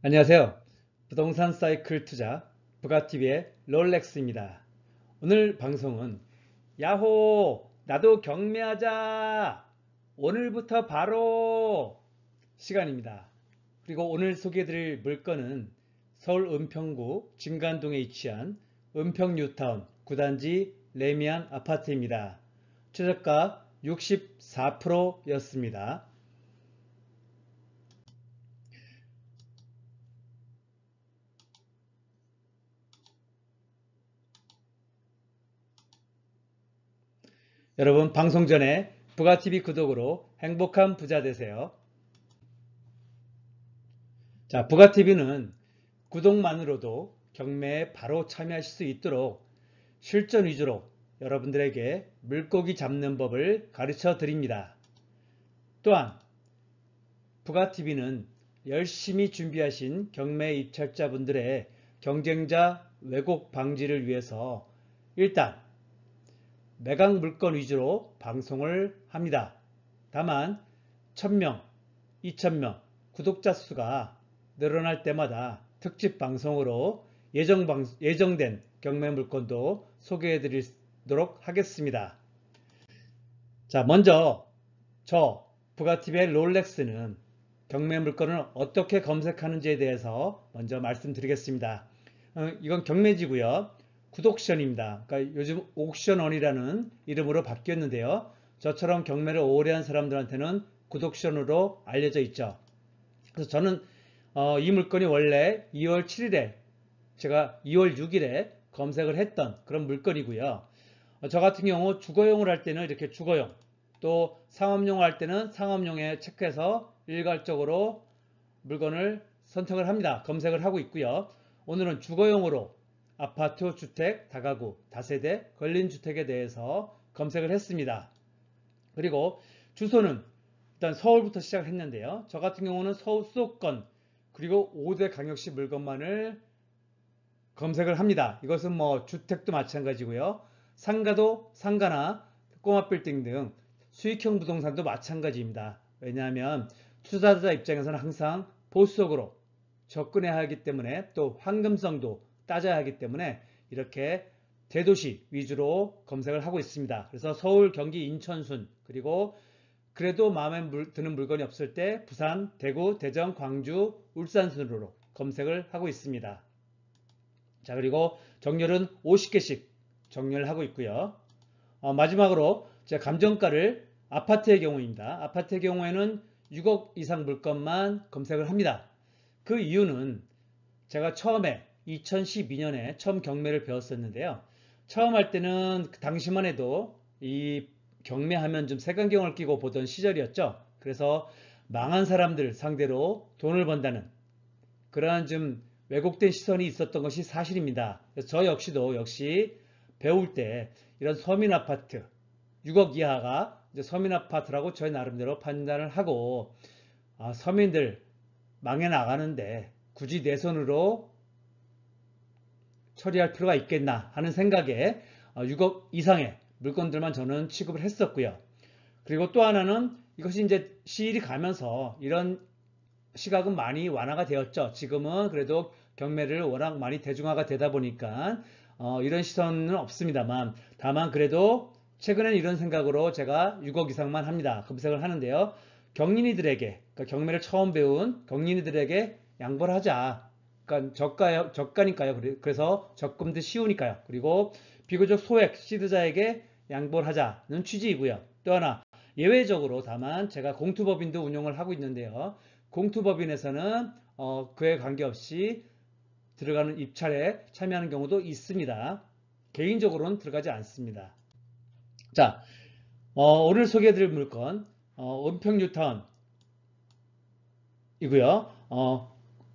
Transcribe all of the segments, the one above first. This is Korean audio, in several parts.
안녕하세요. 부동산 사이클 투자 부가티비의 롤렉스입니다. 오늘 방송은 야호! 나도 경매하자! 오늘부터 바로 시간입니다. 그리고 오늘 소개해드릴 물건은 서울 은평구 진간동에 위치한 은평뉴타운 9단지 레미안 아파트입니다. 최저가 64%였습니다. 여러분 방송 전에 부가티비 구독으로 행복한 부자 되세요. 자, 부가티비는 구독만으로도 경매에 바로 참여하실 수 있도록 실전 위주로 여러분들에게 물고기 잡는 법을 가르쳐 드립니다. 또한 부가티비는 열심히 준비하신 경매 입찰자분들의 경쟁자 왜곡 방지를 위해서 일단 매각 물건 위주로 방송을 합니다. 다만 1000명, 2000명 구독자 수가 늘어날 때마다 특집 방송으로 예정된 경매 물건도 소개해 드리도록 하겠습니다. 자, 먼저 저 부가티비의 롤렉스는 경매 물건을 어떻게 검색하는지에 대해서 먼저 말씀드리겠습니다. 이건 경매지고요. 굿옥션입니다. 그러니까 요즘 옥션원이라는 이름으로 바뀌었는데요. 저처럼 경매를 오래 한 사람들한테는 굿옥션으로 알려져 있죠. 그래서 저는 이 물건이 원래 2월 7일에 제가 2월 6일에 검색을 했던 그런 물건이고요. 저 같은 경우 주거용을 할 때는 이렇게 주거용, 또 상업용을 할 때는 상업용에 체크해서 일괄적으로 물건을 선택을 합니다. 검색을 하고 있고요. 오늘은 주거용으로 아파트, 주택, 다가구, 다세대, 근린주택에 대해서 검색을 했습니다. 그리고 주소는 일단 서울부터 시작을 했는데요. 저 같은 경우는 서울 수도권 그리고 5대 강역시 물건만을 검색을 합니다. 이것은 뭐 주택도 마찬가지고요. 상가도 상가나 꼬마 빌딩 등 수익형 부동산도 마찬가지입니다. 왜냐하면 투자자 입장에서는 항상 보수적으로 접근해야 하기 때문에 또 황금성도 따져야 하기 때문에 이렇게 대도시 위주로 검색을 하고 있습니다. 그래서 서울, 경기, 인천 순 그리고 그래도 마음에 드는 물건이 없을 때 부산, 대구, 대전, 광주, 울산 순으로 검색을 하고 있습니다. 자, 그리고 정렬은 50개씩 정렬을 하고 있고요. 마지막으로 제 감정가를 아파트의 경우입니다. 아파트의 경우에는 6억 이상 물건만 검색을 합니다. 그 이유는 제가 처음에 2012년에 처음 경매를 배웠었는데요. 처음 할 때는 그 당시만 해도 이 경매하면 좀 색안경을 끼고 보던 시절이었죠. 그래서 망한 사람들 상대로 돈을 번다는 그러한 좀 왜곡된 시선이 있었던 것이 사실입니다. 그래서 저 역시도 역시 배울 때 이런 서민 아파트 6억 이하가 이제 서민 아파트라고 저희 나름대로 판단을 하고 서민들 망해 나가는데 굳이 내 손으로 처리할 필요가 있겠나 하는 생각에 6억 이상의 물건들만 저는 취급을 했었고요. 그리고 또 하나는 이것이 이제 시일이 가면서 이런 시각은 많이 완화가 되었죠. 지금은 그래도 경매를 워낙 많이 대중화가 되다 보니까 이런 시선은 없습니다만 다만 그래도 최근엔 이런 생각으로 제가 6억 이상만 합니다. 검색을 하는데요. 경린이들에게 그러니까 경매를 처음 배운 경린이들에게 양보를 하자. 그러니까 저가니까요. 그래서 접근도 쉬우니까요. 그리고 비교적 소액 시드자에게 양보를 하자는 취지이고요. 또 하나 예외적으로 다만 제가 공투법인도 운영을 하고 있는데요. 공투법인에서는 그에 관계없이 들어가는 입찰에 참여하는 경우도 있습니다. 개인적으로는 들어가지 않습니다. 자, 오늘 소개해드릴 물건 은평뉴타운이고요.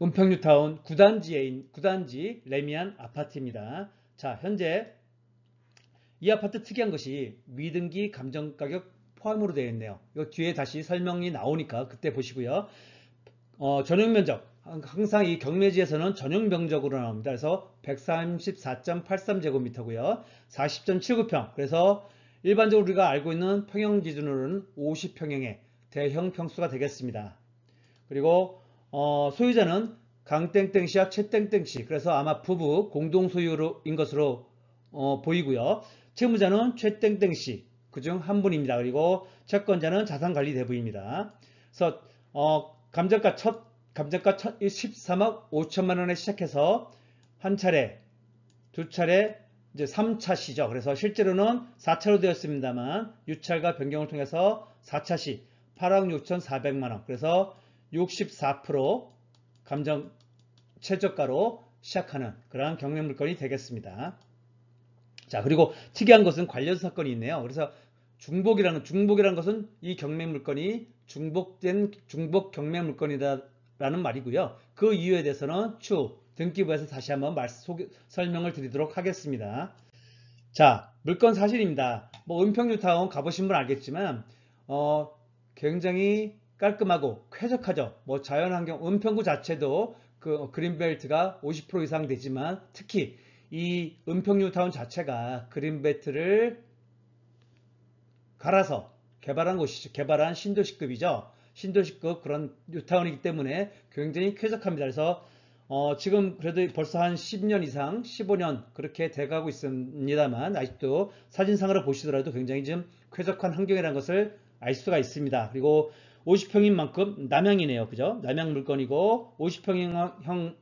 은평뉴타운 9단지 레미안 아파트입니다. 자, 현재 이 아파트 특이한 것이 미등기 감정가격 포함으로 되어 있네요. 이거 뒤에 다시 설명이 나오니까 그때 보시고요. 전용 면적 항상 이 경매지에서는 전용 면적으로 나옵니다. 그래서 134.83제곱미터고요. 40.79평. 그래서 일반적으로 우리가 알고 있는 평형 기준으로는 50평형의 대형 평수가 되겠습니다. 그리고 소유자는 강땡땡씨와 최땡땡씨, 그래서 아마 부부 공동 소유인 것으로 보이고요. 채무자는 최땡땡씨, 그중 한 분입니다. 그리고 채권자는 자산관리대부입니다. 그래서 감정가 13억 5천만 원에 시작해서 한 차례, 두 차례, 이제 3차 시죠. 그래서 실제로는 4차로 되었습니다만 유찰과 변경을 통해서 4차 시 8억 6,400만 원. 그래서 64% 감정 최저가로 시작하는 그러한 경매 물건이 되겠습니다. 자, 그리고 특이한 것은 관련 사건이 있네요. 그래서 중복이라는 것은 이 경매 물건이 중복 경매 물건이다라는 말이고요. 그 이유에 대해서는 추후 등기부에서 다시 한번 설명을 드리도록 하겠습니다. 자, 물건 사실입니다. 뭐 은평뉴타운 가보신 분 알겠지만 굉장히 깔끔하고 쾌적하죠. 뭐 자연환경 은평구 자체도 그 그린벨트가 50% 이상 되지만 특히 이 은평뉴타운 자체가 그린벨트를 갈아서 개발한 곳이죠. 개발한 신도시급이죠. 신도시급 그런 뉴타운이기 때문에 굉장히 쾌적합니다. 그래서 지금 그래도 벌써 한 10년 이상, 15년 그렇게 돼가고 있습니다만 아직도 사진상으로 보시더라도 굉장히 좀 쾌적한 환경이라는 것을 알 수가 있습니다. 그리고 50평인 만큼 남향이네요. 그죠? 남향 물건이고 50평인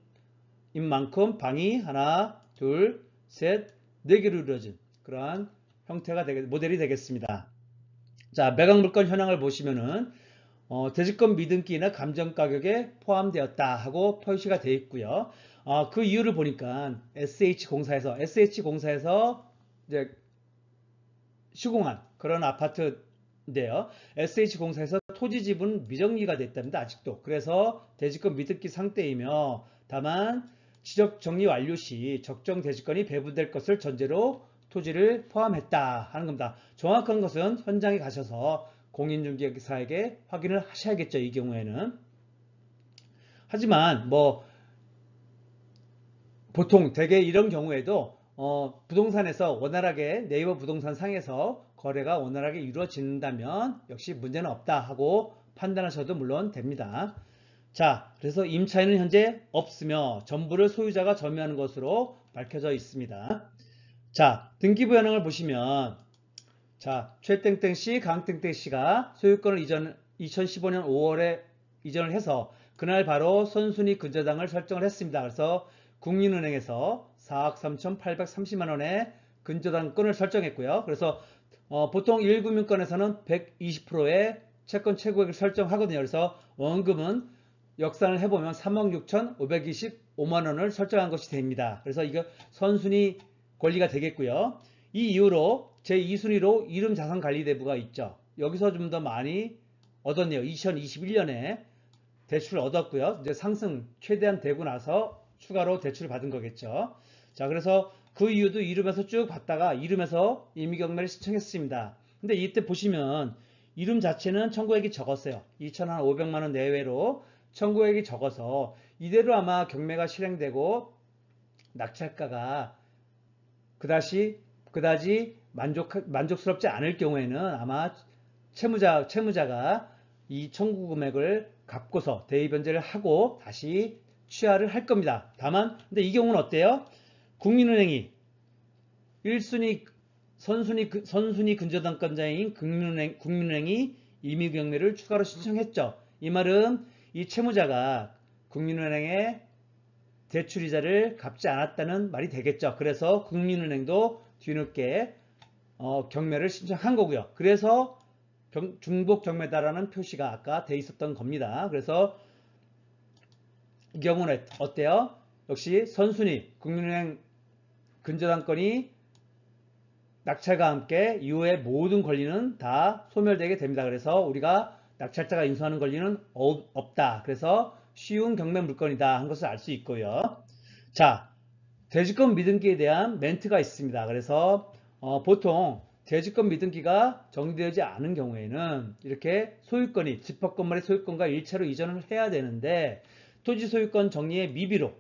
만큼 방이 하나, 둘, 셋, 네 개로 이루어진 그러한 형태가 모델이 되겠습니다. 자, 매각 물건 현황을 보시면은 대지권 미등기나 감정가격에 포함되었다 하고 표시가 되어 있고요. 그 이유를 보니까 SH공사에서 이제 시공한 그런 아파트인데요. SH공사에서 토지 지분 미정리가 됐답니다. 아직도. 그래서 대지권 미등기 상태이며 다만 지적 정리 완료 시 적정 대지권이 배분될 것을 전제로 토지를 포함했다 하는 겁니다. 정확한 것은 현장에 가셔서 공인중개사에게 확인을 하셔야겠죠. 이 경우에는. 하지만 뭐 보통 대개 이런 경우에도 부동산에서 원활하게 네이버 부동산 상에서 거래가 원활하게 이루어진다면 역시 문제는 없다 하고 판단하셔도 물론 됩니다. 자, 그래서 임차인은 현재 없으며 전부를 소유자가 점유하는 것으로 밝혀져 있습니다. 자, 등기부 현황을 보시면 자, 최땡땡씨, 강땡땡씨가 소유권을 2015년 5월에 이전을 해서 그날 바로 선순위 근저당을 설정을 했습니다. 그래서 국민은행에서 4억 3,830만 원의 근저당권을 설정했고요. 그래서 보통 1금융권에서는 120%의 채권 최고액을 설정하거든요. 그래서 원금은 역산을 해보면 3억 6,525만 원을 설정한 것이 됩니다. 그래서 이거 선순위 권리가 되겠고요. 이 이후로 제2순위로 이름자산관리대부가 있죠. 여기서 좀 더 많이 얻었네요. 2021년에 대출을 얻었고요. 이제 상승 최대한 되고 나서 추가로 대출을 받은 거겠죠. 자, 그래서 그 이유도 이름에서 쭉 봤다가 이름에서 임의경매를 신청했습니다. 근데 이때 보시면 이름 자체는 청구액이 적었어요. 2,500만 원 내외로 청구액이 적어서 이대로 아마 경매가 실행되고 낙찰가가 그다지 만족스럽지 않을 경우에는 아마 채무자가 이 청구 금액을 갚고서 대의 변제를 하고 다시 취하를 할 겁니다. 다만 근데 이 경우는 어때요? 국민은행이 1순위 선순위 근저당권자인 국민은행이 임의경매를 추가로 신청했죠. 이 말은 이 채무자가 국민은행에 대출이자를 갚지 않았다는 말이 되겠죠. 그래서 국민은행도 뒤늦게 경매를 신청한 거고요. 그래서 중복 경매다라는 표시가 아까 돼 있었던 겁니다. 그래서 이 경우는 어때요? 역시 선순위 국민은행 근저당권이 낙찰과 함께 이후의 모든 권리는 다 소멸되게 됩니다. 그래서 우리가 낙찰자가 인수하는 권리는 없다. 그래서 쉬운 경매 물건이다 한 것을 알 수 있고요. 자, 대지권 미등기에 대한 멘트가 있습니다. 그래서 보통 대지권 미등기가 정리되지 않은 경우에는 이렇게 소유권이 집합 건물의 소유권과 일체로 이전을 해야 되는데 토지 소유권 정리의 미비로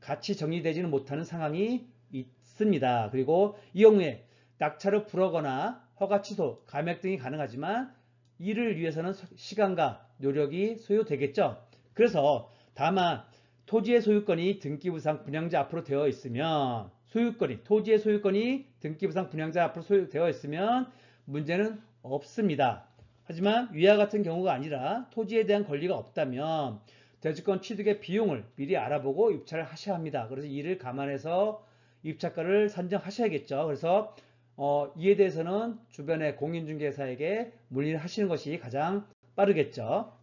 같이 정리되지는 못하는 상황이 있습니다. 그리고 이 경우에 낙찰을 불허거나 허가 취소, 감액 등이 가능하지만 이를 위해서는 시간과 노력이 소요되겠죠. 그래서 다만 토지의 소유권이 등기부상 분양자 앞으로 되어 있으면 토지의 소유권이 등기부상 분양자 앞으로 되어 있으면 문제는 없습니다. 하지만 위와 같은 경우가 아니라 토지에 대한 권리가 없다면 대지권 취득의 비용을 미리 알아보고 입찰을 하셔야 합니다. 그래서 이를 감안해서 입찰가를 산정하셔야겠죠. 그래서 이에 대해서는 주변의 공인중개사에게 문의를 하시는 것이 가장 빠르겠죠.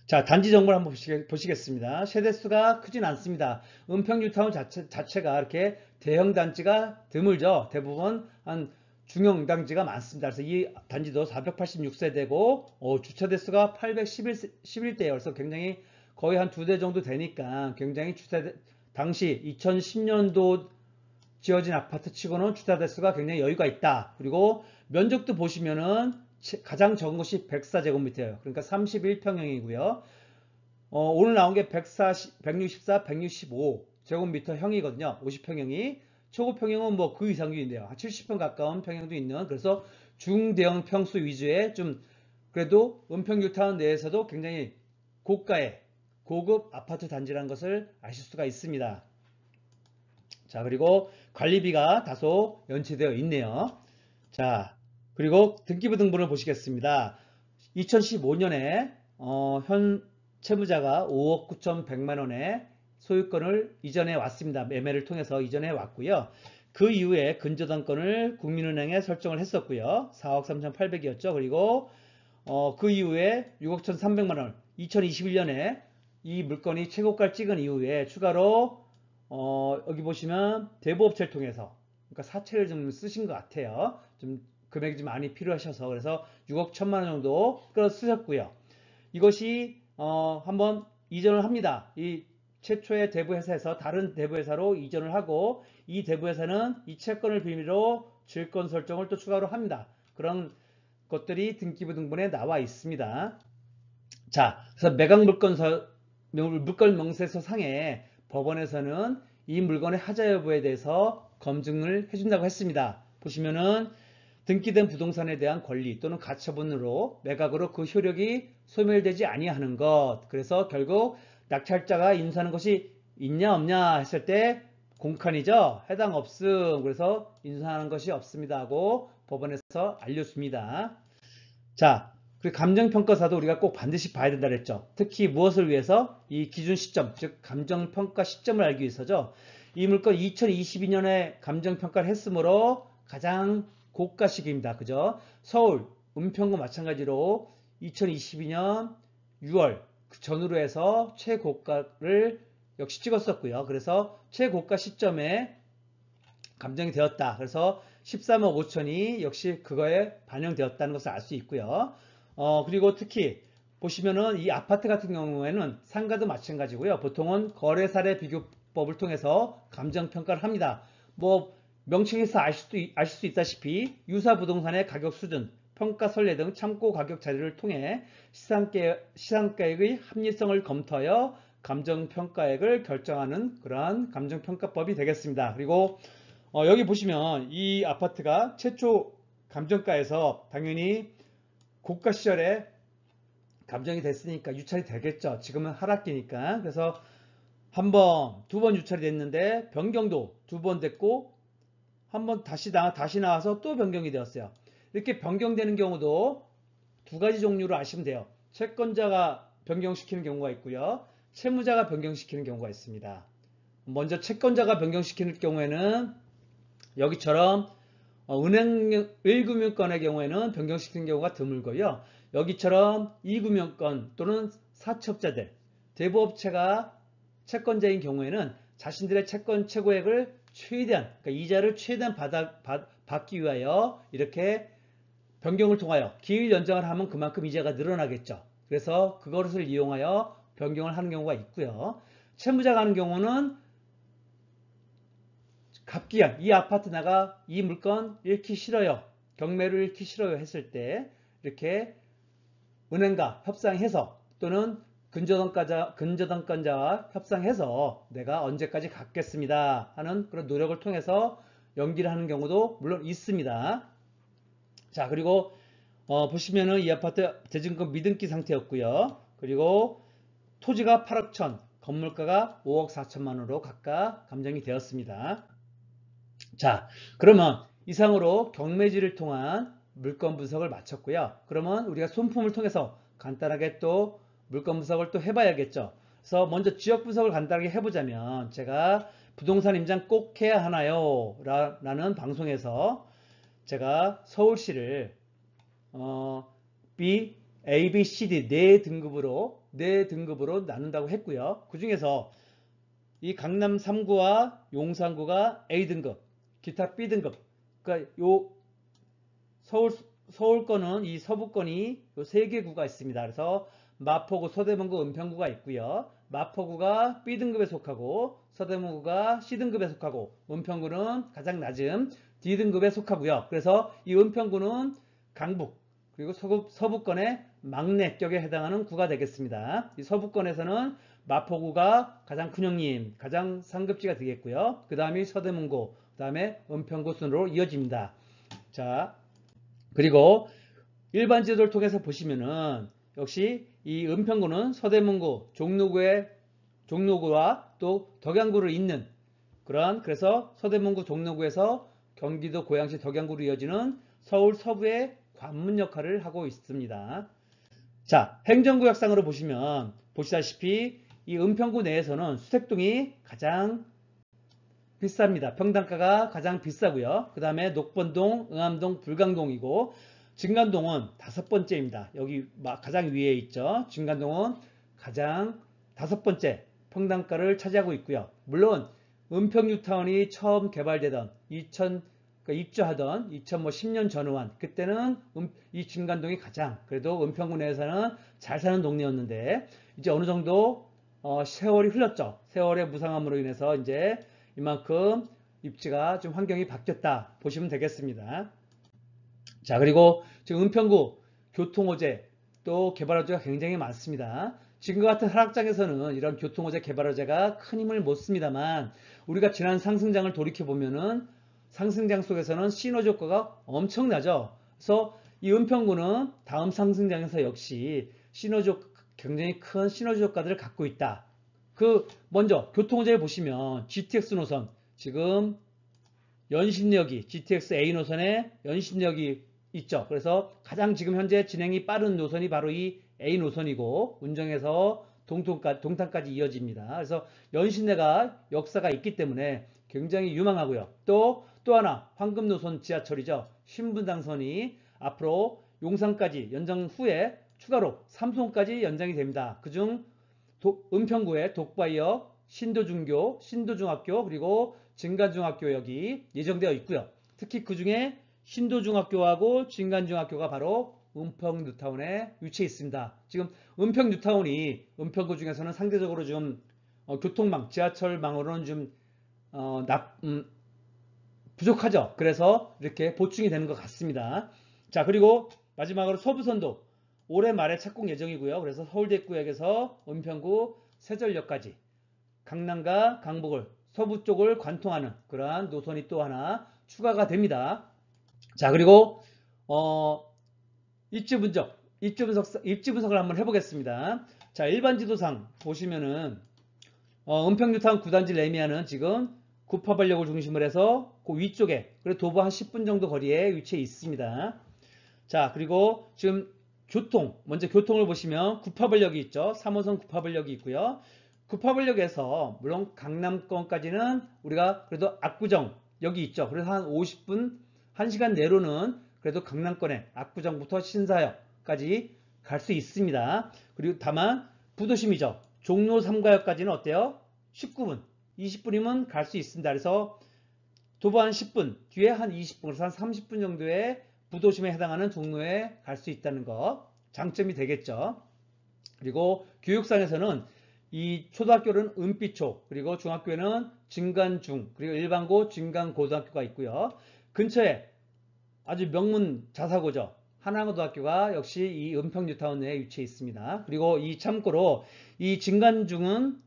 자, 단지 정보를 한번 보시겠습니다. 세대수가 크진 않습니다. 은평뉴타운 자체가 이렇게 대형 단지가 드물죠. 대부분 한 중형 단지가 많습니다. 그래서 이 단지도 486세대고 주차대수가 811대예요. 그래서 굉장히 거의 한 2대 정도 되니까 굉장히 당시 2010년도 지어진 아파트 치고는 주차대수가 굉장히 여유가 있다. 그리고 면적도 보시면은 가장 적은 것이 104제곱미터예요. 그러니까 31평형이고요. 오늘 나온 게 164, 165제곱미터 형이거든요. 50평형이. 초고평형은 뭐 그 이상도 있는데요. 70평 가까운 평형도 있는, 그래서 중대형 평수 위주의 좀 그래도 은평뉴타운 내에서도 굉장히 고가의 고급 아파트 단지라는 것을 아실 수가 있습니다. 자, 그리고 관리비가 다소 연체되어 있네요. 자, 그리고 등기부 등본을 보시겠습니다. 2015년에 현 채무자가 5억 9,100만 원의 소유권을 이전해 왔습니다. 매매를 통해서 이전해 왔고요. 그 이후에 근저당권을 국민은행에 설정을 했었고요. 4억 3,800이었죠. 그리고 그 이후에 6억 1,300만 원, 2021년에 이 물건이 최고가를 찍은 이후에 추가로 여기 보시면 대부업체를 통해서, 그러니까 사채를 좀 쓰신 것 같아요. 좀 금액이 좀 많이 필요하셔서, 그래서 6억 1천만 원 정도 끌어 쓰셨고요. 이것이 한번 이전을 합니다. 이 최초의 대부회사에서 다른 대부회사로 이전을 하고, 이 대부회사는 이 채권을 빌미로 질권 설정을 또 추가로 합니다. 그런 것들이 등기부 등본에 나와 있습니다. 자, 그래서 매각 물건 명세서 상에 법원에서는 이 물건의 하자 여부에 대해서 검증을 해준다고 했습니다. 보시면은 등기된 부동산에 대한 권리 또는 가처분으로 매각으로 그 효력이 소멸되지 아니하는 것. 그래서 결국 낙찰자가 인수하는 것이 있냐 없냐 했을 때 공칸이죠. 해당 없음. 그래서 인수하는 것이 없습니다 하고 법원에서 알려줍니다. 자, 그리고 감정평가사도 우리가 꼭 반드시 봐야 된다 그랬죠. 특히 무엇을 위해서? 이 기준 시점, 즉 감정평가 시점을 알기 위해서죠. 이 물건 2022년에 감정평가를 했으므로 가장 고가 시기입니다. 그죠? 서울, 은평구 마찬가지로 2022년 6월 그 전후로 해서 최고가를 역시 찍었었고요. 그래서 최고가 시점에 감정이 되었다. 그래서 13억 5천이 역시 그거에 반영되었다는 것을 알 수 있고요. 그리고 특히 보시면은 이 아파트 같은 경우에는 상가도 마찬가지고요. 보통은 거래 사례 비교법을 통해서 감정 평가를 합니다. 뭐 명칭에서 아실 수 있다시피 유사 부동산의 가격 수준, 평가 선례 등 참고 가격 자료를 통해 시상가액의 합리성을 검토하여 감정평가액을 결정하는 그러한 감정평가법이 되겠습니다. 그리고 여기 보시면 이 아파트가 최초 감정가에서 당연히 고가 시절에 감정이 됐으니까 유찰이 되겠죠. 지금은 하락기니까. 그래서 한 번, 두 번 유찰이 됐는데 변경도 두 번 됐고 한 번 다시 나와서 또 변경이 되었어요. 이렇게 변경되는 경우도 두 가지 종류로 아시면 돼요. 채권자가 변경시키는 경우가 있고요. 채무자가 변경시키는 경우가 있습니다. 먼저 채권자가 변경시키는 경우에는 여기처럼 은행 1금융권의 경우에는 변경시키는 경우가 드물고요. 여기처럼 2금융권 또는 사채업자들, 대부업체가 채권자인 경우에는 자신들의 채권 최고액을 최대한, 그러니까 이자를 최대한 받기 위하여 이렇게 변경을 통하여 기일 연장을 하면 그만큼 이자가 늘어나겠죠. 그래서 그것을 이용하여 변경을 하는 경우가 있고요. 채무자가 하는 경우는 갑기한 이 아파트 나가 이 물건 잃기 싫어요. 경매를 잃기 싫어요 했을 때 이렇게 은행과 협상해서 또는 근저당권자와 협상해서 내가 언제까지 갚겠습니다 하는 그런 노력을 통해서 연기를 하는 경우도 물론 있습니다. 자, 그리고 보시면은 이 아파트 대증권 미등기 상태였고요. 그리고 토지가 8억 천, 건물가가 5억 4천만 원으로 각각 감정이 되었습니다. 자, 그러면 이상으로 경매지를 통한 물건 분석을 마쳤고요. 그러면 우리가 손품을 통해서 간단하게 또 물건 분석을 또 해봐야겠죠. 그래서 먼저 지역 분석을 간단하게 해보자면 제가 부동산 임장 꼭 해야 하나요? 라는 방송에서 제가 서울시를 B, A, B, C, D 네 등급으로 나눈다고 했고요. 그 중에서 이 강남 3구와 용산구가 A등급, 기타 B등급. 그러니까 요 서울권은 이 서부권이 요 세 개 구가 있습니다. 그래서 마포구, 서대문구, 은평구가 있고요. 마포구가 B등급에 속하고 서대문구가 C등급에 속하고 은평구는 가장 낮은 D등급에 속하고요. 그래서 이 은평구는 강북 그리고 서부권의 막내격에 해당하는 구가 되겠습니다. 이 서부권에서는 마포구가 가장 큰 형님, 가장 상급지가 되겠고요. 그 다음이 서대문구, 그 다음에 은평구 순으로 이어집니다. 자, 그리고 일반 지도를 통해서 보시면은 역시 이 은평구는 서대문구, 종로구와 또 덕양구를 잇는 그래서 서대문구 종로구에서 경기도 고양시 덕양구로 이어지는 서울 서부의 관문 역할을 하고 있습니다. 자, 행정구역상으로 보시면 보시다시피 이 은평구 내에서는 수색동이 가장 비쌉니다. 평당가가 가장 비싸고요. 그 다음에 녹번동, 응암동, 불광동이고 진간동은 5번째입니다. 여기 가장 위에 있죠. 진간동은 가장 5번째 평당가를 차지하고 있고요. 물론 은평뉴타운이 처음 개발되던 입주하던 2010년 전후한 그때는 이 진간동이 가장 그래도 은평구 내에서는 잘 사는 동네였는데 이제 어느 정도 세월이 흘렀죠. 세월의 무상함으로 인해서 이제 이만큼 입지가 좀 환경이 바뀌었다 보시면 되겠습니다. 자, 그리고 지금 은평구 교통호재 또 개발호재가 굉장히 많습니다. 지금과 같은 하락장에서는 이런 교통호재 개발호재가 큰 힘을 못 씁니다만 우리가 지난 상승장을 돌이켜보면은 상승장 속에서는 시너지 효과가 엄청나죠. 그래서 이 은평구는 다음 상승장에서 역시 굉장히 큰 시너지 효과들을 갖고 있다. 먼저 교통호재를 보시면 GTX 노선, 지금 연신역이 GTX A 노선에 연신역이 있죠. 그래서 가장 지금 현재 진행이 빠른 노선이 바로 이 A 노선이고 운정에서 동탄까지 이어집니다. 그래서 연신내가 역사가 있기 때문에 굉장히 유망하고요. 또 하나 황금 노선 지하철이죠. 신분당선이 앞으로 용산까지 연장 후에 추가로 삼송까지 연장이 됩니다. 그중 은평구의 독바이역, 신도중교, 신도중학교 그리고 진간중학교역이 예정되어 있고요. 특히 그 중에 신도중학교하고 진간중학교가 바로 은평뉴타운에 위치해 있습니다. 지금 은평뉴타운이 은평구 중에서는 상대적으로 좀 교통망, 지하철망으로는 좀 부족하죠. 그래서 이렇게 보충이 되는 것 같습니다. 자, 그리고 마지막으로 서부선도 올해 말에 착공 예정이고요. 그래서 서울대구역에서 은평구 세전역까지 강남과 강북을 서부 쪽을 관통하는 그러한 노선이 또 하나 추가가 됩니다. 자, 그리고 입지 분석을 한번 해보겠습니다. 자, 일반 지도상 보시면은 은평뉴타운 9단지 레미안은 지금 구파발역을 중심으로 해서 그 위쪽에 그리고 도보 한 10분 정도 거리에 위치해 있습니다. 자, 그리고 지금 먼저 교통을 보시면 구파발역이 있죠. 3호선 구파발역이 있고요. 구파발역에서 물론 강남권까지는 우리가 그래도 압구정 여기 있죠. 그래서 한 50분, 1시간 내로는 그래도 강남권에 압구정부터 신사역까지 갈 수 있습니다. 그리고 다만 부도심이죠. 종로 3가역까지는 어때요? 19분, 20분이면 갈 수 있습니다. 그래서 도보 한 10분, 뒤에 한 20분, 그래서 한 30분 정도의 부도심에 해당하는 종로에 갈 수 있다는 거 장점이 되겠죠. 그리고 교육상에서는 이 초등학교는 은비초, 그리고 중학교에는 진간중, 그리고 일반고 진간고등학교가 있고요. 근처에 아주 명문 자사고죠. 한양고등학교가 역시 이 은평뉴타운 내에 위치해 있습니다. 그리고 참고로 이 진간중은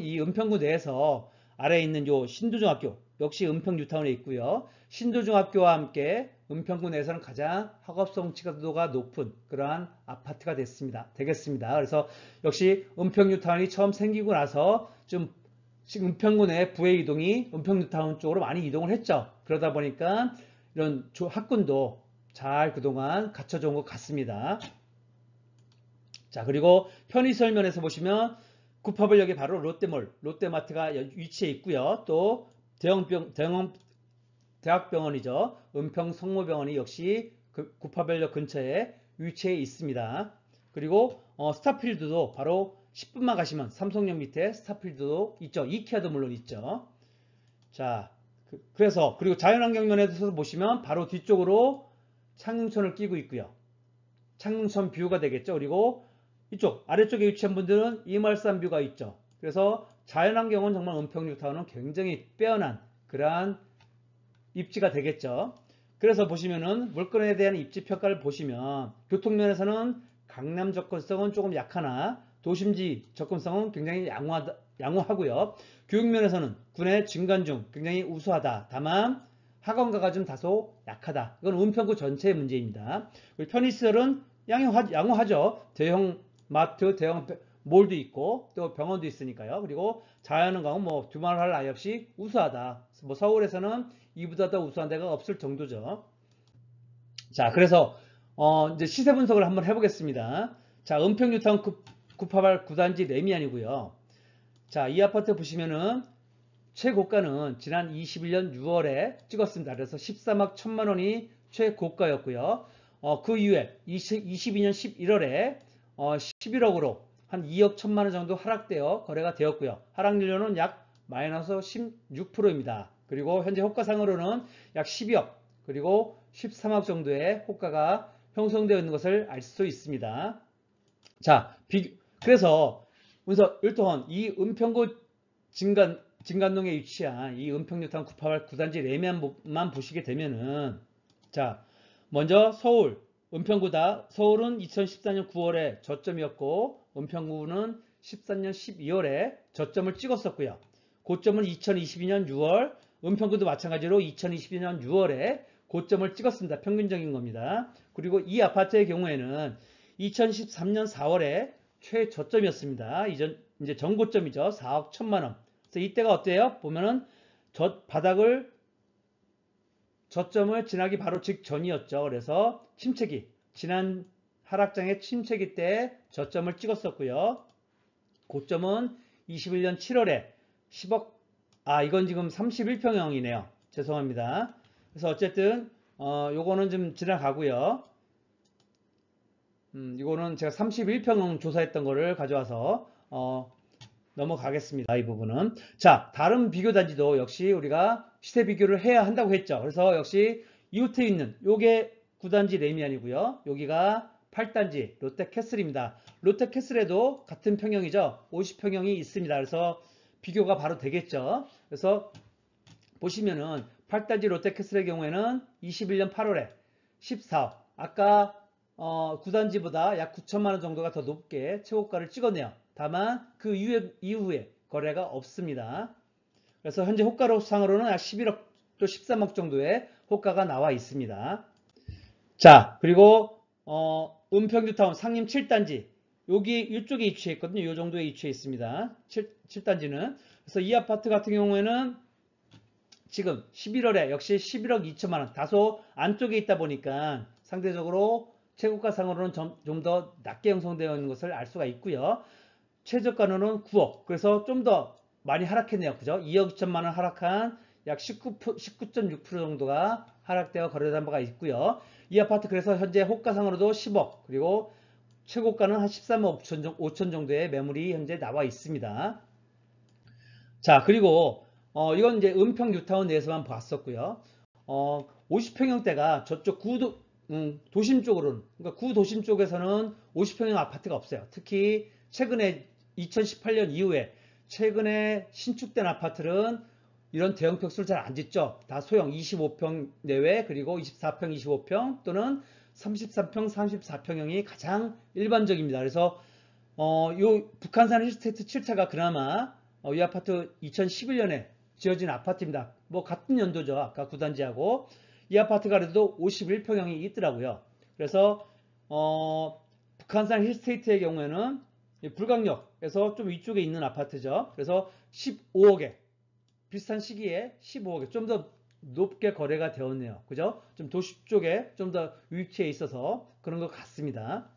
이 은평구 내에서 아래에 있는 요 신도중학교 역시 은평뉴타운에 있고요. 신도중학교와 함께 은평구 내에서는 가장 학업성취도가 높은 그러한 아파트가 되겠습니다. 그래서 역시 은평뉴타운이 처음 생기고 나서 좀 은평구 내 부의 이동이 은평뉴타운 쪽으로 많이 이동을 했죠. 그러다 보니까 이런 학군도 잘 그동안 갖춰져 온 것 같습니다. 자, 그리고 편의시설 면에서 보시면 구파발역에 바로 롯데몰, 롯데마트가 위치해 있고요. 또 대학병원이죠. 은평성모병원이 역시 구파발역 근처에 위치해 있습니다. 그리고 스타필드도 바로 10분만 가시면 삼성역 밑에 스타필드도 있죠. 이케아도 물론 있죠. 자, 그래서 그리고 자연환경 면에서 보시면 바로 뒤쪽으로 창릉천을 끼고 있고요. 창릉천 뷰가 되겠죠. 그리고 이쪽 아래쪽에 위치한 분들은 이말산 뷰가 있죠. 그래서 자연환경은 정말 은평뉴타운은 굉장히 빼어난 그러한 입지가 되겠죠. 그래서 보시면은 물건에 대한 입지 평가를 보시면 교통면에서는 강남 접근성은 조금 약하나 도심지 접근성은 굉장히 양호하고요. 교육면에서는 군의 진관 중 굉장히 우수하다. 다만 학원가가 좀 다소 약하다. 이건 은평구 전체의 문제입니다. 편의시설은 양호하죠. 대형 마트, 대형 몰도 있고 또 병원도 있으니까요. 그리고 자연환경은 뭐 두말할 나위 없이 우수하다. 뭐 서울에서는 이보다 더 우수한 데가 없을 정도죠. 자, 그래서 이제 시세 분석을 한번 해보겠습니다. 자, 은평뉴타운 구파발 9단지 레미안이고요. 자, 이 아파트 보시면은 최고가는 지난 21년 6월에 찍었습니다. 그래서 13억 1천만 원이 최고가였고요. 그 이후에 22년 11월에 11억으로 한 2억 1천만 원 정도 하락되어 거래가 되었고요. 하락률은 약 마이너스 16%입니다. 그리고 현재 호가상으로는 약 12억 그리고 13억 정도의 호가가 형성되어 있는 것을 알 수 있습니다. 자, 그래서 일단 이 은평구 진간동에 위치한 이 은평뉴타운 9단지 레미안만 보시게 되면은 자, 먼저 서울 은평구다. 서울은 2014년 9월에 저점이었고 은평구는 14년 12월에 저점을 찍었었고요. 고점은 2022년 6월, 은평구도 마찬가지로 2022년 6월에 고점을 찍었습니다. 평균적인 겁니다. 그리고 이 아파트의 경우에는 2013년 4월에 최저점이었습니다. 이제 전고점이죠. 4억 1천만 원. 그래서 이때가 어때요? 보면은 저점을 지나기 바로 직전이었죠. 그래서 지난 하락장의 침체기 때 저점을 찍었었고요. 고점은 21년 7월에 10억, 이건 지금 31평형이네요. 죄송합니다. 그래서 어쨌든, 요거는 좀 지나가고요. 이거는 제가 31평형 조사했던 거를 가져와서, 넘어가겠습니다. 이 부분은. 자, 다른 비교 단지도 역시 우리가 시세 비교를 해야 한다고 했죠. 그래서 역시 이웃에 있는 요게 9단지 레미안이고요. 여기가 8단지 롯데캐슬입니다. 롯데캐슬에도 같은 평형이죠. 50평형이 있습니다. 그래서 비교가 바로 되겠죠. 그래서 보시면은 8단지 롯데캐슬의 경우에는 21년 8월에 14억. 아까 9단지보다 약 9천만 원 정도가 더 높게 최고가를 찍었네요. 다만 그 이후에 거래가 없습니다. 그래서 현재 호가상으로는 약 11억 또 13억 정도의 호가가 나와 있습니다. 자, 그리고 은평뉴타운 상림 7단지 여기 이쪽에 위치해 있거든요. 이 정도에 위치해 있습니다. 7단지는. 그래서 이 아파트 같은 경우에는 지금 11월에 역시 11억 2천만 원 다소 안쪽에 있다 보니까 상대적으로 최고가상으로는 좀 더 낮게 형성되어 있는 것을 알 수가 있고요. 최저가는 9억. 그래서 좀 더 많이 하락했네요. 그죠? 2억 2천만 원 하락한 약 19.6% 정도가 하락되어 거래된 바가 있고요. 이 아파트 그래서 현재 호가상으로도 10억 그리고 최고가는 한 13억 5천 정도의 매물이 현재 나와 있습니다. 자, 그리고 이건 이제 은평 뉴타운 내에서만 봤었고요. 50평형대가 저쪽 도심 쪽으로는 그러니까 구도심 쪽에서는 50평형 아파트가 없어요. 특히 최근에 2018년 이후에 최근에 신축된 아파트는 이런 대형 평수를 잘 안 짓죠. 다 소형 25평 내외 그리고 24평, 25평 또는 33평, 34평형이 가장 일반적입니다. 그래서 요 북한산 힐스테이트 7차가 그나마 이 아파트 2011년에 지어진 아파트입니다. 뭐 같은 연도죠. 아까 9단지하고 이 아파트가 그래도 51평형이 있더라고요. 그래서 북한산 힐스테이트의 경우에는 불광역에서 좀 위쪽에 있는 아파트죠. 그래서 15억에 비슷한 시기에 15억에 좀 더 높게 거래가 되었네요. 그죠? 좀 도시 쪽에 좀 더 위치해 있어서 그런 것 같습니다.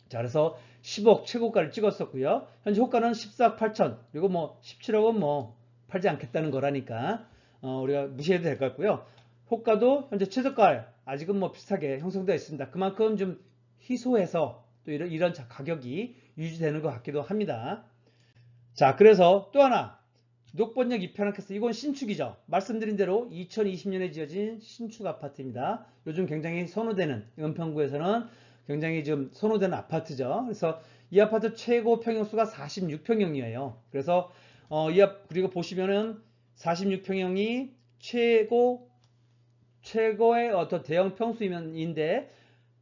자, 그래서 10억 최고가를 찍었었고요. 현재 호가는 14억 8천. 그리고 뭐 17억은 뭐 팔지 않겠다는 거라니까 우리가 무시해도 될 것 같고요. 호가도 현재 최저가 아직은 뭐 비슷하게 형성되어 있습니다. 그만큼 좀 희소해서 또 이런 가격이 유지되는 것 같기도 합니다. 자, 그래서 또 하나 녹번역 이편학캐스 이건 신축이죠. 말씀드린 대로 2020년에 지어진 신축 아파트입니다. 요즘 굉장히 선호되는 은평구에서는 굉장히 좀 선호되는 아파트죠. 그래서 이 아파트 최고 평형수가 46평형이에요. 그래서 그리고 보시면은 46평형이 최고의 어떤 대형 평수인데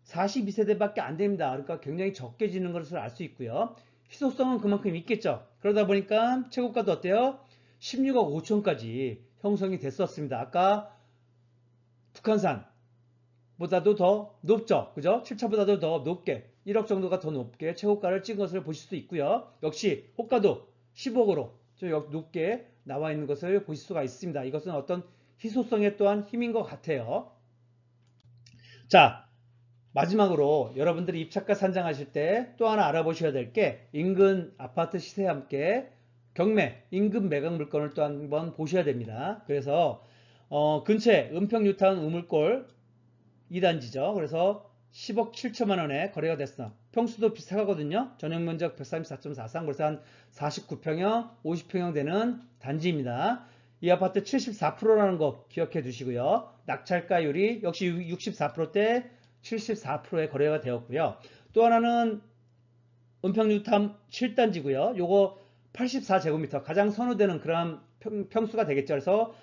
42세대밖에 안 됩니다. 그러니까 굉장히 적게 지는 것을 알 수 있고요. 희소성은 그만큼 있겠죠. 그러다 보니까 최고가도 어때요? 16억 5천까지 형성이 됐었습니다. 아까 북한산보다도 더 높죠. 그죠? 7차보다도 더 높게 1억 정도가 더 높게 최고가를 찍은 것을 보실 수 있고요. 역시 호가도 10억으로 좀 높게 나와 있는 것을 보실 수가 있습니다. 이것은 어떤 희소성의 또한 힘인 것 같아요. 자, 마지막으로 여러분들이 입찰가 산정하실 때 또 하나 알아보셔야 될 게 인근 아파트 시세와 함께 경매, 인근 매각 물건을 또 한번 보셔야 됩니다. 그래서 근처에 은평 뉴타운 우물골 2단지죠. 그래서 10억 7천만 원에 거래가 됐어. 평수도 비슷하거든요. 전용 면적 134.43, 그래서 한 49평형, 50평형 되는 단지입니다. 이 아파트 74%라는 거 기억해 두시고요. 낙찰가율이 역시 64%대 74%에 거래가 되었고요. 또 하나는 은평 뉴타운 7단지고요. 요거 84제곱미터 가장 선호되는 그런 평수가 되겠죠. 그래서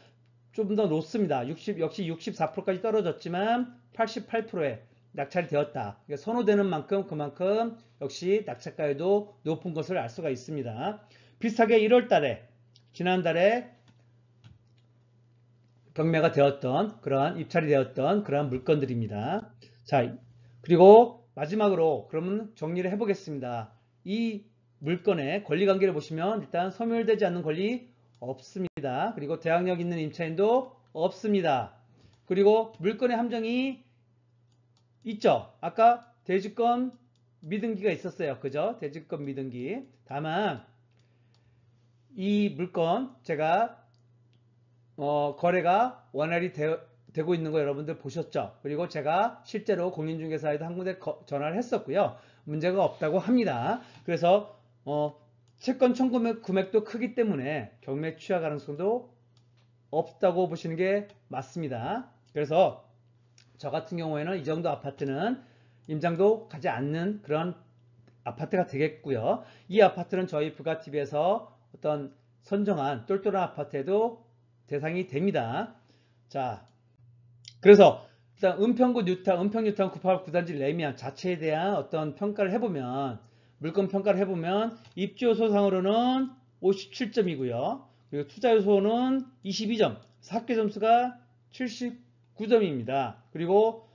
좀 더 높습니다. 역시 64%까지 떨어졌지만 88%에 낙찰이 되었다. 선호되는 만큼 그만큼 역시 낙찰가에도 높은 것을 알 수가 있습니다. 비슷하게 1월달에 지난달에 경매가 되었던 그러한 입찰이 되었던 그러한 물건들입니다. 자, 그리고 마지막으로 그러면 정리를 해보겠습니다. 이 물건의 권리관계를 보시면 일단 소멸되지 않는 권리 없습니다. 그리고 대항력 있는 임차인도 없습니다. 그리고 물건의 함정이 있죠. 아까 대지권 미등기가 있었어요. 그죠? 대지권 미등기. 다만 이 물건 제가 거래가 원활히 되고 있는 거 여러분들 보셨죠? 그리고 제가 실제로 공인중개사에도 한 군데 전화를 했었고요. 문제가 없다고 합니다. 그래서 채권 청구 금액도 크기 때문에 경매 취하 가능성도 없다고 보시는 게 맞습니다. 그래서 저 같은 경우에는 이 정도 아파트는 임장도 가지 않는 그런 아파트가 되겠고요. 이 아파트는 저희 부가TV에서 어떤 선정한 똘똘한 아파트에도 대상이 됩니다. 자, 그래서 일단 은평 뉴타운 989단지 레미안 자체에 대한 어떤 평가를 해보면 물건 평가를 해보면 입주요소상으로는 57점이고요. 그리고 투자요소는 22점, 합계 점수가 79점입니다. 그리고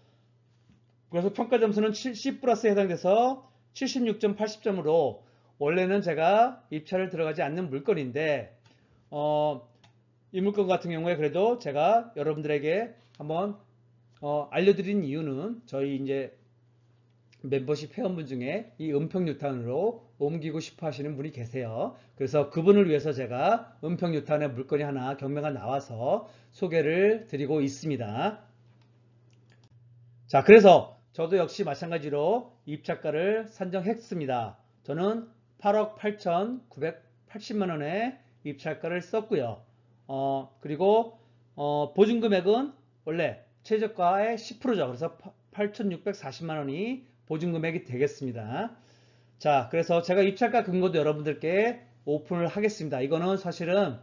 그래서 평가 점수는 C 플러스에 해당돼서 76점, 80점으로 원래는 제가 입찰을 들어가지 않는 물건인데 이 물건 같은 경우에 그래도 제가 여러분들에게 한번 알려드린 이유는 저희 이제 멤버십 회원분 중에 이 은평 뉴타운으로 옮기고 싶어 하시는 분이 계세요. 그래서 그분을 위해서 제가 은평 뉴타운의 물건이 하나 경매가 나와서 소개를 드리고 있습니다. 자, 그래서 저도 역시 마찬가지로 입찰가를 산정했습니다. 저는 8억 8,980만 원의 입찰가를 썼고요. 그리고 보증금액은 원래 최저가의 10%죠. 그래서 8,640만 원이 보증금액이 되겠습니다. 자, 그래서 제가 입찰가 근거도 여러분들께 오픈을 하겠습니다. 이거는 사실은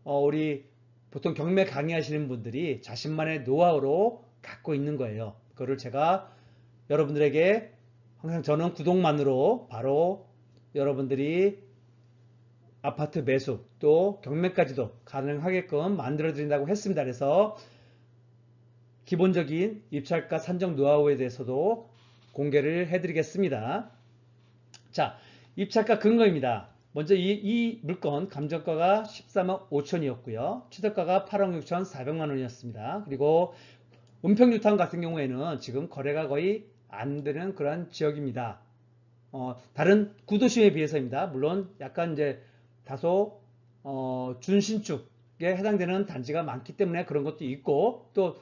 우리 보통 경매 강의하시는 분들이 자신만의 노하우로 갖고 있는 거예요. 그거를 제가 여러분들에게 항상 저는 구독만으로 바로 여러분들이 아파트 매수 또 경매까지도 가능하게끔 만들어 드린다고 했습니다. 그래서 기본적인 입찰가 산정 노하우에 대해서도 공개를 해드리겠습니다. 자, 입찰가 근거입니다. 먼저 이 물건 감정가가 14만 5천이었고요. 취득가가 8억 6천4백만 원이었습니다. 그리고 은평뉴타운 같은 경우에는 지금 거래가 거의 안 되는 그런 지역입니다. 다른 구도심에 비해서입니다. 물론 약간 이제 다소 준신축에 해당되는 단지가 많기 때문에 그런 것도 있고 또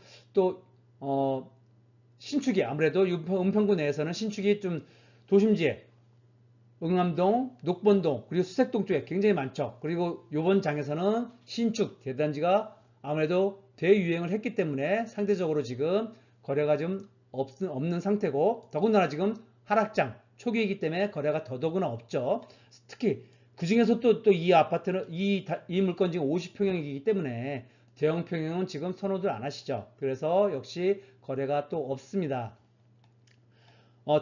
신축이 아무래도 은평구 내에서는 신축이 좀 도심지에 응암동, 녹본동, 그리고 수색동 쪽에 굉장히 많죠. 그리고 이번 장에서는 신축 대단지가 아무래도 대유행을 했기 때문에 상대적으로 지금 거래가 좀 없는 상태고, 더군다나 지금 하락장 초기이기 때문에 거래가 더더구나 없죠. 특히 그 중에서 또 이 아파트는 이 물건 지금 50평형이기 때문에 대형 평형은 지금 선호들 안 하시죠. 그래서 역시 거래가 또 없습니다.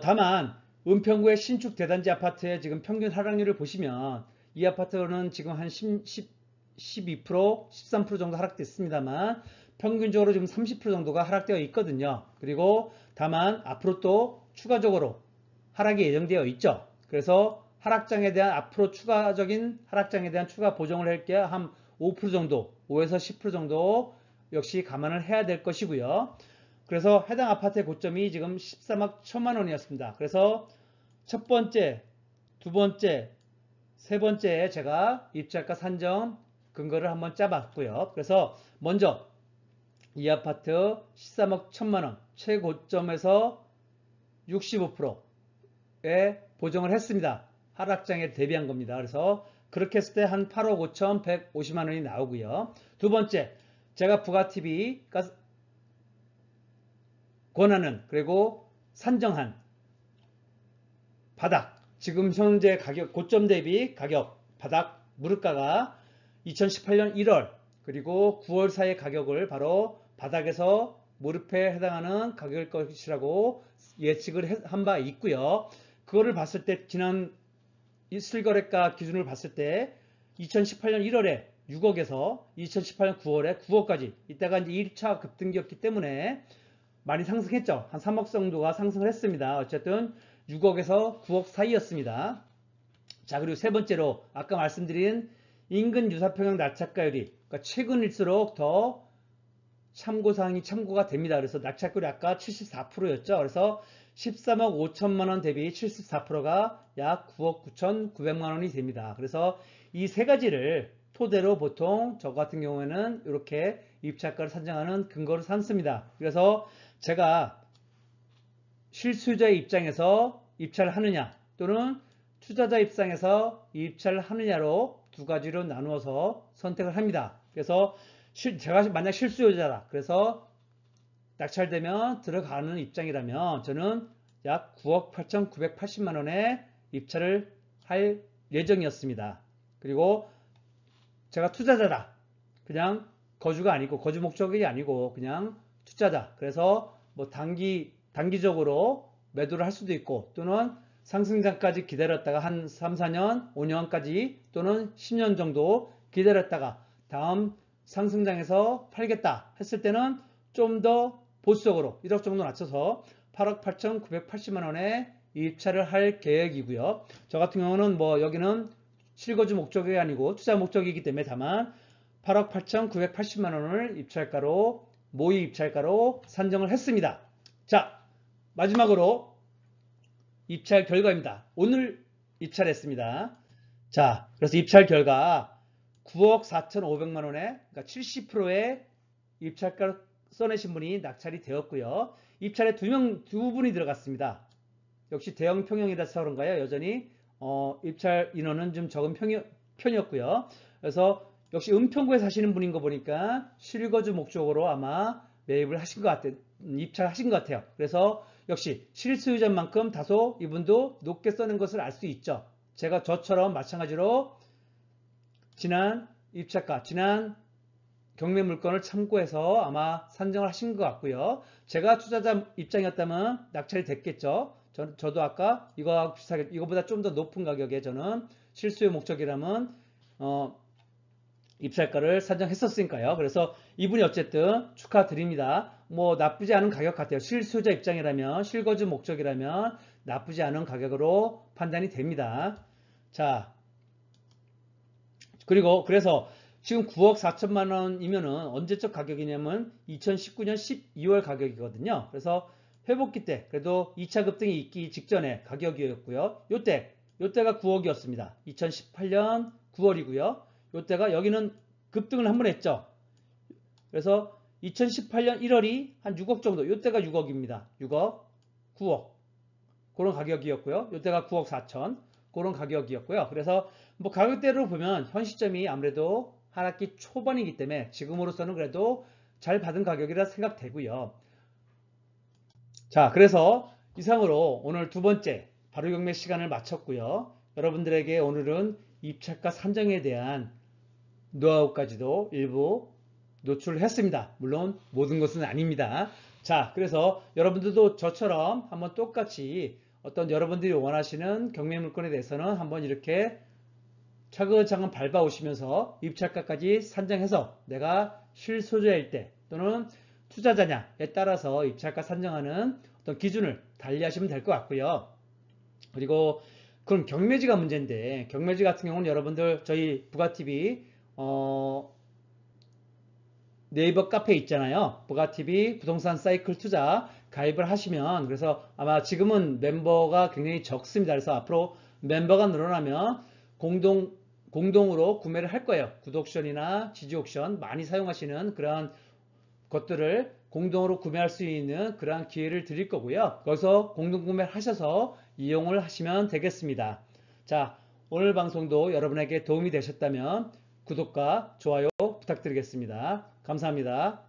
다만 은평구의 신축 대단지 아파트의 지금 평균 하락률을 보시면 이 아파트는 지금 한 12%, 13% 정도 하락됐습니다만 평균적으로 지금 30% 정도가 하락되어 있거든요. 그리고 다만 앞으로 또 추가적으로 하락이 예정되어 있죠. 그래서 하락장에 대한 앞으로 추가적인 하락장에 대한 추가 보정을 할 게 한 5% 정도, 5에서 10% 정도 역시 감안을 해야 될 것이고요. 그래서 해당 아파트의 고점이 지금 13억 1천만 원이었습니다. 그래서 첫 번째, 두 번째, 세 번째에 제가 입찰가 산정 근거를 한번 짜봤고요. 그래서 먼저 이 아파트 13억 1천만 원 최고점에서 65%에 보정을 했습니다. 하락장에 대비한 겁니다. 그래서 그렇게 했을 때 한 8억 5천 150만 원이 나오고요. 두 번째, 제가 부가TV가 권하는 그리고 산정한 바닥, 지금 현재 가격 고점 대비 가격 바닥 무릎가가 2018년 1월 그리고 9월 사이의 가격을 바로 바닥에서 무릎에 해당하는 가격일 것이라고 예측을 한 바 있고요. 그거를 봤을 때 지난 실거래가 기준을 봤을 때 2018년 1월에 6억에서 2018년 9월에 9억까지 이때가 이제 1차 급등기였기 때문에 많이 상승했죠. 한 3억 정도가 상승을 했습니다. 어쨌든 6억에서 9억 사이였습니다. 자, 그리고 세 번째로 아까 말씀드린 인근 유사평형 낙찰가율이 그러니까 최근일수록 더 참고사항이 참고가 됩니다. 그래서 낙찰율이 아까 74%였죠. 그래서 13억 5천만 원 대비 74%가 약 9억 9천9백만 원이 됩니다. 그래서 이 세 가지를 토대로 보통 저 같은 경우에는 이렇게 입찰가를 산정하는 근거를 삼습니다. 그래서 제가 실수요자의 입장에서 입찰을 하느냐 또는 투자자 입장에서 입찰을 하느냐로 두 가지로 나누어서 선택을 합니다. 그래서 제가 만약 실수요자다. 그래서 낙찰되면 들어가는 입장이라면 저는 약 9억 8,980만 원에 입찰을 할 예정이었습니다. 그리고 제가 투자자다. 그냥 거주가 아니고 거주 목적이 아니고 그냥 투자자. 그래서 뭐 단기적으로 매도를 할 수도 있고 또는 상승장까지 기다렸다가 한 3, 4년, 5년까지 또는 10년 정도 기다렸다가 다음 상승장에서 팔겠다 했을 때는 좀 더 보수적으로 1억 정도 낮춰서 8억 8,980만 원에 입찰을 할 계획이고요. 저 같은 경우는 뭐 여기는 실거주 목적이 아니고 투자 목적이기 때문에 다만 8억 8,980만 원을 입찰가로 모의 입찰가로 산정을 했습니다. 자, 마지막으로 입찰 결과입니다. 오늘 입찰했습니다. 자, 그래서 입찰 결과 9억 4,500만 원에 그러니까 70%의 입찰가를 써내신 분이 낙찰이 되었고요. 입찰에 두 분이 들어갔습니다. 역시 대형 평형이라서 그런가요? 여전히 입찰 인원은 좀 적은 편이었고요. 그래서 역시 은평구에 사시는 분인 거 보니까 실거주 목적으로 아마 매입을 하신 것 같아요. 입찰하신 것 같아요. 그래서 역시 실수요자만큼 다소 이분도 높게 써는 것을 알 수 있죠. 제가 저처럼 마찬가지로 지난 입찰가, 지난 경매 물건을 참고해서 아마 산정을 하신 것 같고요. 제가 투자자 입장이었다면 낙찰이 됐겠죠. 저도 아까 이거하고 비슷하게 이거보다 좀 더 높은 가격에 저는 실수요 목적이라면 입찰가를 산정했었으니까요. 그래서 이분이 어쨌든 축하드립니다. 뭐 나쁘지 않은 가격 같아요. 실수요자 입장이라면, 실거주 목적이라면 나쁘지 않은 가격으로 판단이 됩니다. 자, 그리고 그래서 지금 9억 4천만 원이면은 언제적 가격이냐면 2019년 12월 가격이거든요. 그래서 회복기 때 그래도 2차 급등이 있기 직전에 가격이었고요. 요때가 9억이었습니다. 2018년 9월이고요. 요때가 여기는 급등을 한번 했죠. 그래서 2018년 1월이 한 6억 정도, 요때가 6억입니다. 6억, 9억 그런 가격이었고요. 요때가 9억 4천 그런 가격이었고요. 그래서 뭐 가격대로 보면 현 시점이 아무래도 하락기 초반이기 때문에 지금으로서는 그래도 잘 받은 가격이라 생각되고요. 자, 그래서 이상으로 오늘 두 번째 바로경매 시간을 마쳤고요. 여러분들에게 오늘은 입찰가 산정에 대한 노하우까지도 일부 노출을 했습니다. 물론 모든 것은 아닙니다. 자, 그래서 여러분들도 저처럼 한번 똑같이 어떤 여러분들이 원하시는 경매 물건에 대해서는 한번 이렇게 차근차근 밟아오시면서 입찰가까지 산정해서 내가 실소유자일 때 또는 투자자냐에 따라서 입찰가 산정하는 어떤 기준을 달리하시면 될 것 같고요. 그리고 그럼 경매지가 문제인데 경매지 같은 경우는 여러분들 저희 부가TV 네이버 카페 있잖아요. 부가TV 부동산 사이클 투자 가입을 하시면 그래서 아마 지금은 멤버가 굉장히 적습니다. 그래서 앞으로 멤버가 늘어나면 공동으로 구매를 할 거예요. 구독션이나 지지옵션 많이 사용하시는 그런 것들을 공동으로 구매할 수 있는 그러한 기회를 드릴 거고요. 거기서 공동 구매를 하셔서 이용을 하시면 되겠습니다. 자, 오늘 방송도 여러분에게 도움이 되셨다면 구독과 좋아요 부탁드리겠습니다. 감사합니다.